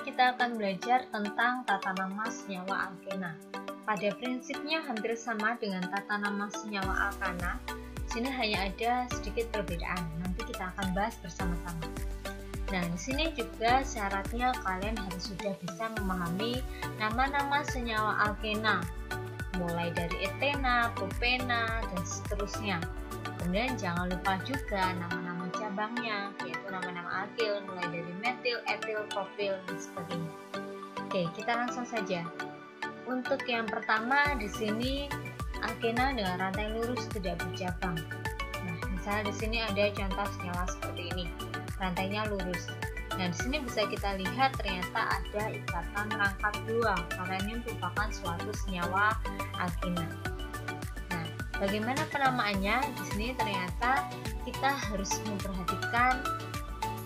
kita akan belajar tentang tata nama senyawa alkena. Pada prinsipnya hampir sama dengan tata nama senyawa alkana. Di sini hanya ada sedikit perbedaan. Nanti kita akan bahas bersama-sama. Nah, di sini juga syaratnya kalian harus sudah bisa memahami nama-nama senyawa alkena, mulai dari etena, propena, dan seterusnya. Kemudian jangan lupa juga nama-nama cabangnya, yaitu nama-nama alkil, mulai dari metil, etil, propil, dan sebagainya. Oke, kita langsung saja. Untuk yang pertama di sini alkena dengan rantai lurus tidak bercabang. Nah, misalnya di sini ada contoh senyawa seperti ini, rantainya lurus. Nah, di sini bisa kita lihat ternyata ada ikatan rangkap dua, karena ini merupakan suatu senyawa alkena. Nah, bagaimana penamaannya? Di sini ternyata kita harus memperhatikan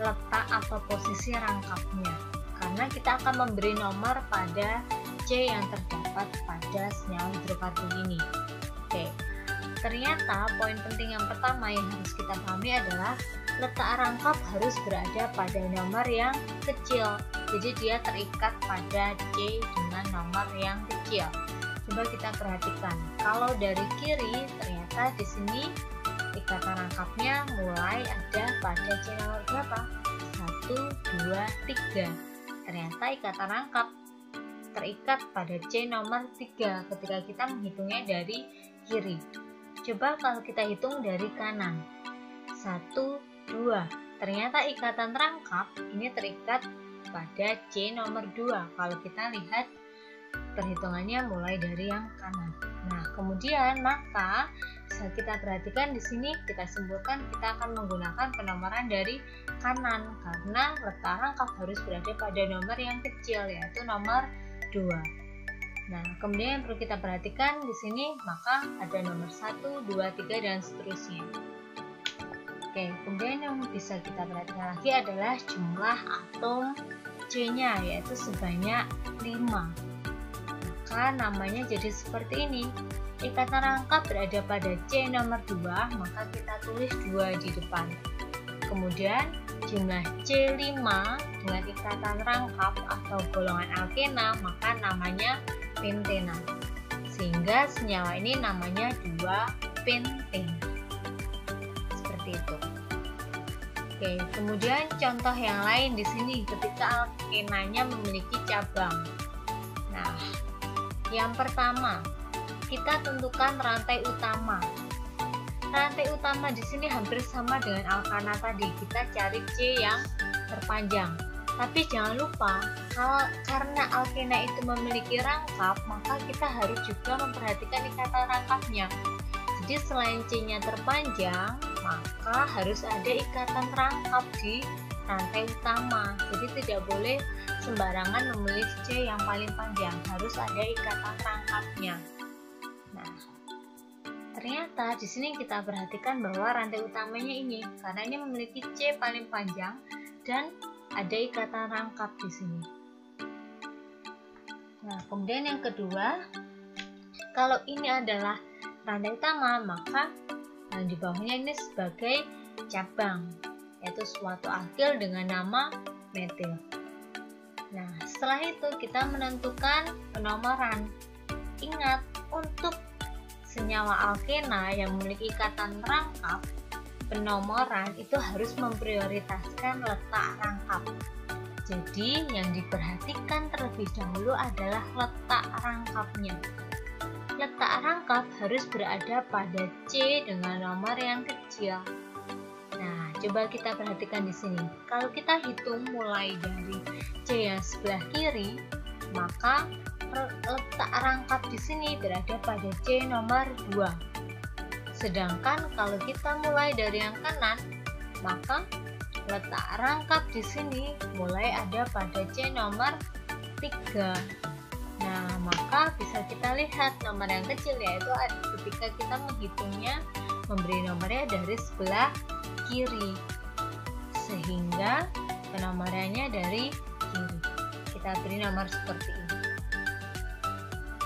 letak atau posisi rangkapnya, karena kita akan memberi nomor pada C yang terdapat pada senyawa hidrokarbon ini. Oke, ternyata poin penting yang pertama yang harus kita pahami adalah letak rangkap harus berada pada nomor yang kecil. Jadi dia terikat pada C dengan nomor yang kecil. Coba kita perhatikan. Kalau dari kiri ternyata di sini ikatan rangkapnya mulai ada pada C nomor berapa? 1, 2, 3. Ternyata ikatan rangkap terikat pada C nomor 3 ketika kita menghitungnya dari kiri. Coba kalau kita hitung dari kanan. 1, 2. Ternyata ikatan rangkap ini terikat pada C nomor 2 kalau kita lihat perhitungannya mulai dari yang kanan. Nah, kemudian maka bisa kita perhatikan di sini kita simpulkan kita akan menggunakan penomoran dari kanan karena letak rangkap harus berada pada nomor yang kecil, yaitu nomor 2. Nah, kemudian yang perlu kita perhatikan di sini maka ada nomor 1, 2, 3 dan seterusnya. Oke, kemudian yang bisa kita perhatikan lagi adalah jumlah atom C-nya, yaitu sebanyak 5. Maka namanya jadi seperti ini. Ikatan rangkap berada pada C nomor 2, maka kita tulis 2 di depan. Kemudian jumlah C5 dengan ikatan rangkap atau golongan alkena, maka namanya pentena. Sehingga senyawa ini namanya 2-penten. Seperti itu. Oke, kemudian contoh yang lain di sini ketika alkenanya memiliki cabang. Nah, yang pertama, kita tentukan rantai utama. Rantai utama di sini hampir sama dengan alkana tadi. Kita cari C yang terpanjang. Tapi jangan lupa, karena alkena itu memiliki rangkap, maka kita harus juga memperhatikan ikatan rangkapnya. Jadi selain C-nya terpanjang, maka harus ada ikatan rangkap di rantai utama. Jadi tidak boleh sembarangan memilih C yang paling panjang, harus ada ikatan rangkapnya. Nah, ternyata di sini kita perhatikan bahwa rantai utamanya ini karena ini memiliki C paling panjang dan ada ikatan rangkap di sini. Nah, kemudian yang kedua, kalau ini adalah rantai utama, maka yang di bawahnya ini sebagai cabang, yaitu suatu alkil dengan nama metil. Nah, setelah itu kita menentukan penomoran. Ingat, untuk senyawa alkena yang memiliki ikatan rangkap, penomoran itu harus memprioritaskan letak rangkap. Jadi, yang diperhatikan terlebih dahulu adalah letak rangkapnya. Letak rangkap harus berada pada C dengan nomor yang kecil. Nah, coba kita perhatikan di sini. Kalau kita hitung mulai dari C yang sebelah kiri, maka letak rangkap di sini berada pada C nomor 2. Sedangkan kalau kita mulai dari yang kanan, maka letak rangkap di sini mulai ada pada C nomor 3. Nah, maka bisa kita lihat nomor yang kecil, yaitu ketika kita menghitungnya memberi nomornya dari sebelah kiri, sehingga penomorannya dari kiri. Kita beri nomor seperti ini.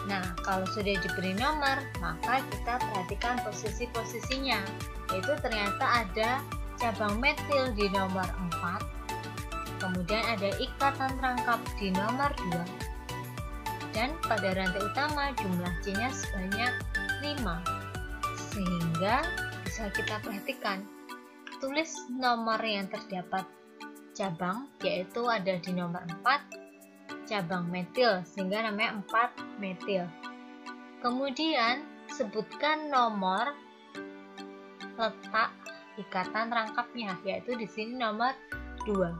Nah, kalau sudah diberi nomor, maka kita perhatikan posisi-posisinya, yaitu ternyata ada cabang metil di nomor 4, kemudian ada ikatan rangkap di nomor 2, dan pada rantai utama jumlah C-nya sebanyak 5. Sehingga bisa kita perhatikan, tulis nomor yang terdapat cabang, yaitu ada di nomor 4, cabang metil, sehingga namanya 4 metil. Kemudian sebutkan nomor letak ikatan rangkapnya, yaitu di sini nomor 2.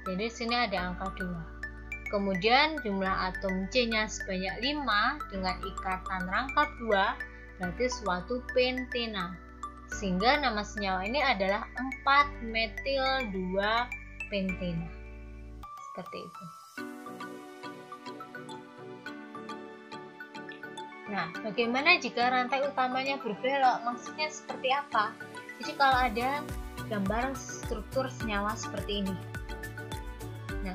Jadi di sini ada angka 2. Kemudian jumlah atom C-nya sebanyak 5 dengan ikatan rangkap 2, berarti suatu pentena. Sehingga nama senyawa ini adalah 4 metil 2 pentena. Seperti itu. Nah, bagaimana jika rantai utamanya berbelok? Maksudnya seperti apa? Jadi kalau ada gambar struktur senyawa seperti ini. Nah,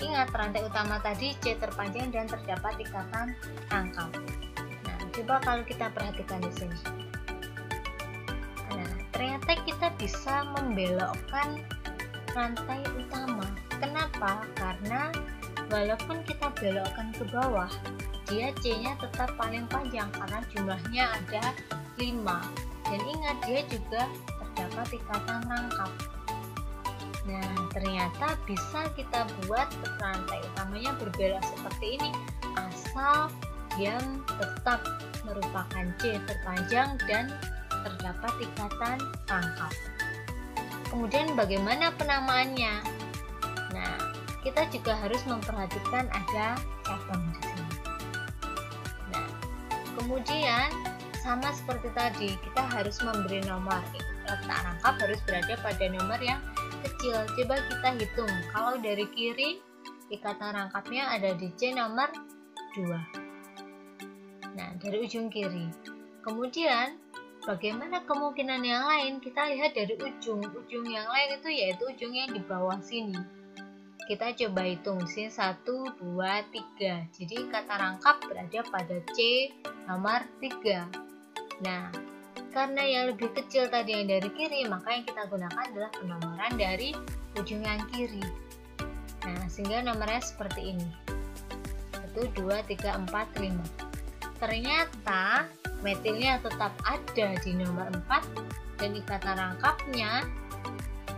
ingat rantai utama tadi C terpanjang dan terdapat ikatan rangkap. Nah, coba kalau kita perhatikan di sini. Nah, ternyata kita bisa membelokkan rantai utama. Kenapa? Karena walaupun kita belokkan ke bawah, dia C-nya tetap paling panjang karena jumlahnya ada 5. Dan ingat, dia juga terdapat ikatan rangkap. Nah, ternyata bisa kita buat rantai utamanya berbelok seperti ini, asal dia tetap merupakan C terpanjang dan terdapat ikatan rangkap. Kemudian bagaimana penamaannya? Nah, kita juga harus memperhatikan ada cabang di sini. Nah, kemudian sama seperti tadi, kita harus memberi nomor. Letak rangkap harus berada pada nomor yang kecil. Coba kita hitung. Kalau dari kiri, ikatan rangkapnya ada di C nomor 2. Nah, dari ujung kiri. Kemudian, bagaimana kemungkinan yang lain? Kita lihat dari ujung. Ujung yang lain itu yaitu ujung yang di bawah sini. Kita coba hitung sini 1, 2, 3. Jadi kata rangkap berada pada C nomor 3. Nah, karena yang lebih kecil tadi yang dari kiri, maka yang kita gunakan adalah penomoran dari ujung yang kiri. Nah, sehingga nomornya seperti ini. 1, 2, 3, 4, 5. Ternyata metilnya tetap ada di nomor 4 dan ikatan rangkapnya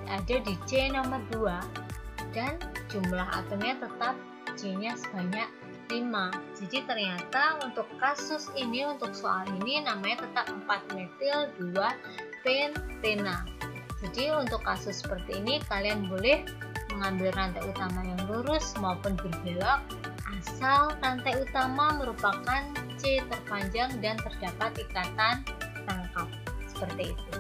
ada di C nomor 2 dan jumlah atomnya tetap C-nya sebanyak 5. Jadi ternyata untuk kasus ini, untuk soal ini namanya tetap 4 metil 2 pentena. Jadi untuk kasus seperti ini kalian boleh mengambil rantai utama yang lurus maupun berbelok asal rantai utama merupakan C terpanjang dan terdapat ikatan rangkap. Seperti itu.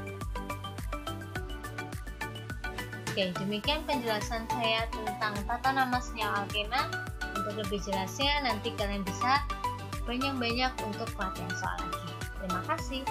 Oke, demikian penjelasan saya tentang tata nama senyawa alkena. Untuk lebih jelasnya nanti kalian bisa banyak-banyak untuk pelatihan soal lagi. Terima kasih.